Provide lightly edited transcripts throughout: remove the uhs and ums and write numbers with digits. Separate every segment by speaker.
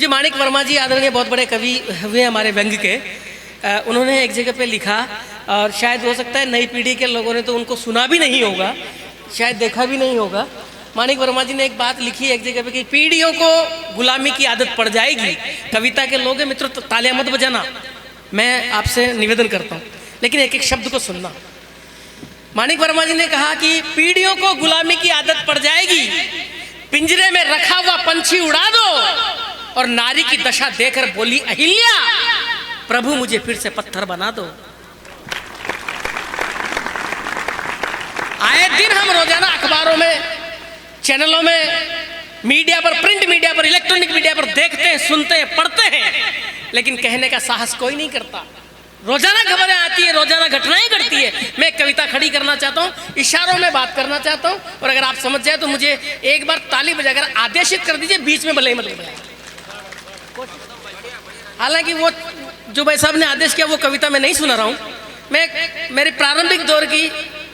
Speaker 1: मुझे माणिक वर्मा जी आदरणीय बहुत बड़े कवि हुए हमारे व्यंग्य के, उन्होंने एक जगह पे लिखा, और शायद हो सकता है नई पीढ़ी के लोगों ने तो उनको सुना भी नहीं होगा, शायद देखा भी नहीं होगा। माणिक वर्मा जी ने एक बात लिखी है एक जगह पे कि पीढ़ियों को गुलामी की आदत पड़ जाएगी। कविता के लोग हैं मित्रों, तालियां मत बजाना, मैं आपसे निवेदन करता हूँ, लेकिन एक एक शब्द को सुनना। माणिक वर्मा जी ने कहा कि पीढ़ियों को गुलामी की आदत पड़ जाएगी, पिंजरे में रखा हुआ पंछी उड़ा दो। और नारी की दशा देखकर बोली अहिल्या, प्रभु मुझे फिर से पत्थर बना दो। आए दिन हम रोजाना अखबारों में, चैनलों में, मीडिया पर, प्रिंट मीडिया पर, इलेक्ट्रॉनिक मीडिया पर देखते हैं, सुनते हैं, पढ़ते हैं, लेकिन कहने का साहस कोई नहीं करता। रोजाना खबरें आती है, रोजाना घटनाएं घटती है। मैं एक कविता खड़ी करना चाहता हूँ, इशारों में बात करना चाहता हूँ, और अगर आप समझ जाए तो मुझे एक बार ताली बजाकर आदेशित कर दीजिए, बीच में भले ही मत बजाए। हालांकि वो जो भाई साहब ने आदेश किया वो कविता मैं नहीं सुना रहा हूँ, मैं मेरी प्रारंभिक दौर की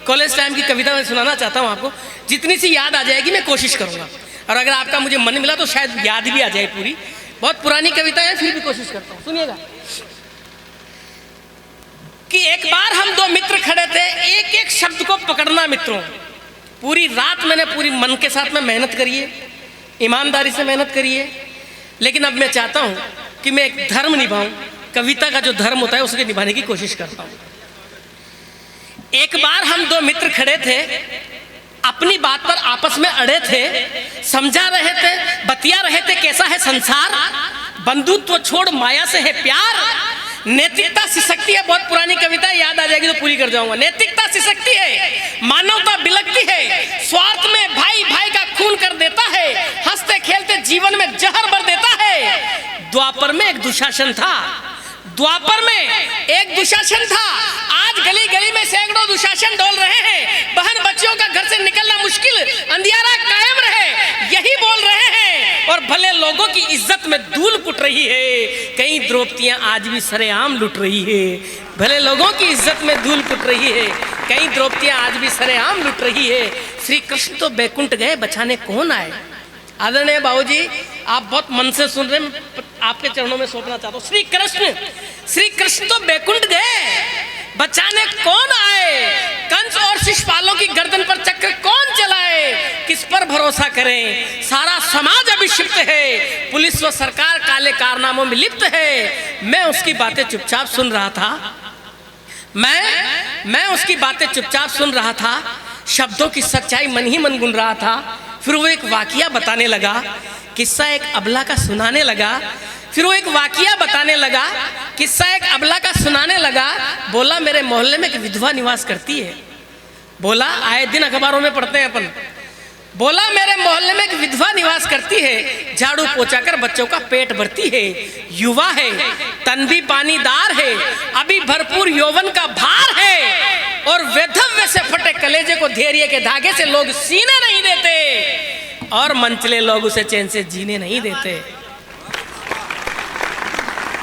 Speaker 1: कॉलेज टाइम की कविता मैं सुनाना चाहता हूँ आपको। जितनी सी याद आ जाएगी मैं कोशिश करूँगा, और अगर आपका मुझे मन मिला तो शायद याद भी आ जाए पूरी। बहुत पुरानी कविता है, फिर भी कोशिश करता हूँ, सुनिएगा। कि एक बार हम दो मित्र खड़े थे, एक एक शब्द को पकड़ना मित्रों। पूरी रात मैंने पूरी मन के साथ में मेहनत करी है, ईमानदारी से मेहनत करी है, लेकिन अब मैं चाहता हूँ कि मैं एक धर्म निभाऊं, कविता का जो धर्म होता है उसके निभाने की कोशिश करता हूँ। एक बार हम दो मित्र खड़े थे, अपनी बात पर आपस में अड़े थे, समझा रहे थे, बतिया रहे थे कैसा है संसार, बंधुत्व छोड़ माया से है प्यार, नैतिकता सिसकती है। बहुत पुरानी कविता है, याद आ जाएगी तो पूरी कर जाऊंगा। नैतिकता सिसकती है, मानवता बिलकती है, स्वार्थ में भाई भाई का खून कर देता है, हंसते खेलते जीवन में जहर भर देता है। द्वापर में एक दुशासन था, द्वापर में एक दुशासन था, आज गली गली में सैकड़ों दुशासन डोल रहे हैं। बहन बच्चियों का घर से निकलना मुश्किल, अंधियारा कायम रहे, यही बोल रहे हैं। और भले लोगों की इज्जत में धूल कुट रही है, कई द्रौपदियां आज भी सरेआम लुट रही है। भले लोगों की इज्जत में धूल कुट रही है, कई द्रौपदियां आज भी सरेआम लुट रही है। श्री कृष्ण तो बैकुंठ गए, बचाने कौन आए। आदरणीय बाबूजी, आप बहुत मन से सुन रहे हैं, आपके चरणों में सौंपना चाहता हूँ। श्री कृष्ण तो बैकुंठ गए, बचाने कौन आए। कंस और शिशुपालों की गर्दन पर चक्र कौन चलाए, किस पर भरोसा करें। सारा समाज अभिषिक्त है, पुलिस व सरकार काले कारनामों में लिप्त है। मैं उसकी बातें चुपचाप सुन रहा था, मैं उसकी बातें चुपचाप सुन रहा था, शब्दों की सच्चाई मन ही मन गुन रहा था। फिर वो एक वाकिया बताने लगा, किस्सा एक अबला का सुनाने लगा। फिर वो एक वाकिया बताने लगा, किस्सा एक अबला का सुनाने लगा। बोला मेरे मोहल्ले में एक विधवा निवास करती है। बोला आए दिन अखबारों में पढ़ते हैं अपन। बोला मेरे मोहल्ले में एक विधवा निवास करती है, झाड़ू पोछा कर बच्चों का पेट भरती है, युवा है, तन भी पानीदार है, अभी भरपूर यौवन का भार है। और वैधव्य से फटे कलेजे को धैर्य के धागे से लोग सीने नहीं देते, और मंचले लोग उसे चैन से जीने नहीं देते।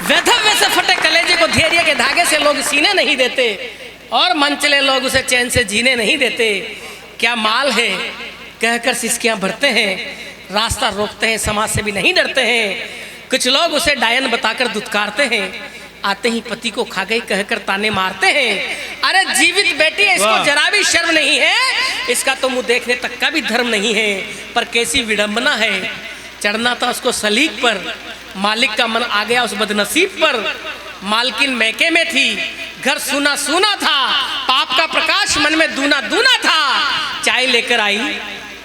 Speaker 1: वैधव्य से फटे कलेजे को धैर्य के धागे से लोग सीने नहीं देते, और मंचले लोग उसे चैन से जीने नहीं देते। क्या माल है कहकर सिसकियां भरते हैं, रास्ता रोकते हैं, समाज से भी नहीं डरते हैं। कुछ लोग उसे डायन बताकर दुत्कारते हैं, आते ही पति को खा गई कहकर ताने मारते हैं। अरे जीवित बेटी है, इसको जरा भी शर्म नहीं है, इसका तो मुंह देखने तक का भी धर्म नहीं है। पर कैसी विडंबना है, चढ़ना था उसको सलीक पर, मालिक का मन आ गया उस बदनसीब पर। मालकिन मैके में थी, घर सूना सूना था, पाप का प्रकाश मन में दूना दूना था। चाय लेकर आई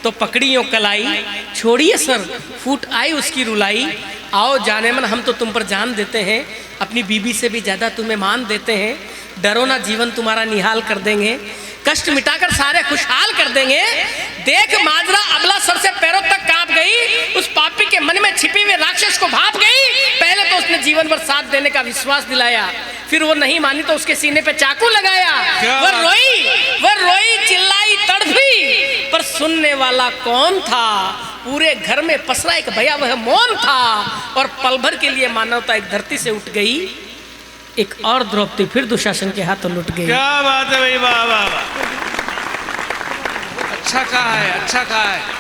Speaker 1: तो पकड़ी यूं कलाई, छोड़िए सर फूट आई उसकी रुलाई। आओ जाने मन हम तो तुम पर जान देते हैं, अपनी बीबी से भी ज्यादा तुम्हें मान देते हैं। डरो ना जीवन तुम्हारा निहाल कर देंगे, कष्ट मिटाकर सारे खुशहाल कर देंगे। देख माजरा अबला सर से पैरों तक कांप गई, उस पापी के मन में छिपी हुई राक्षस को भाप गई। पहले तो उसने जीवन भर साथ देने का विश्वास दिलाया, फिर वो नहीं मानी तो उसके सीने पे चाकू लगाया। वो रोई चिल्लाई तड़फी, पर सुनने वाला कौन था। पूरे घर में पसरा एक भयावह मौन था, और पल भर के लिए मानवता एक धरती से उठ गई। एक और द्रौपदी फिर दुशासन के हाथों लुट गई।
Speaker 2: क्या बात है भाई, वाह वाह वाह, अच्छा कहा है, अच्छा कहा है।